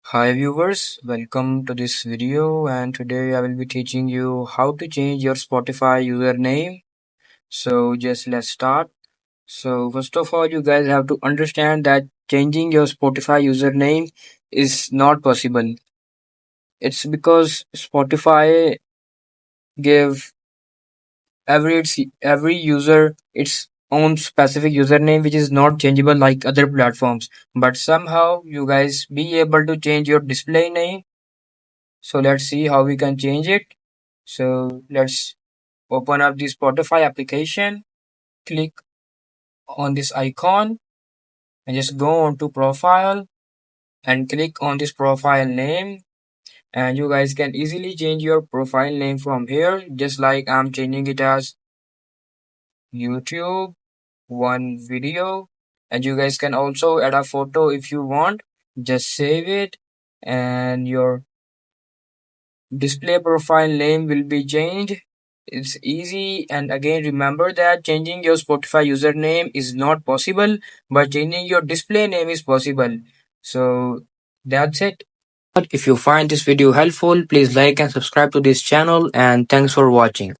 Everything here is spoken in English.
Hi viewers, welcome to this video and today I will be teaching you how to change your Spotify username. So just let's start. So first of all you guys have to understand that changing your Spotify username is not possible. It's because Spotify give every user its own specific username which is not changeable like other platforms. But somehow you guys be able to change your display name. So let's see how we can change it. So let's open up the Spotify application, click on this icon and just go on to profile and click on this profile name. And you guys can easily change your profile name from here, just like I'm changing it as YouTube one video. And you guys can also add a photo if you want. Just save it and your display profile name will be changed. It's easy, and again remember that changing your Spotify username is not possible, but changing your display name is possible. So that's it. If you find this video helpful, please like and subscribe to this channel, and thanks for watching.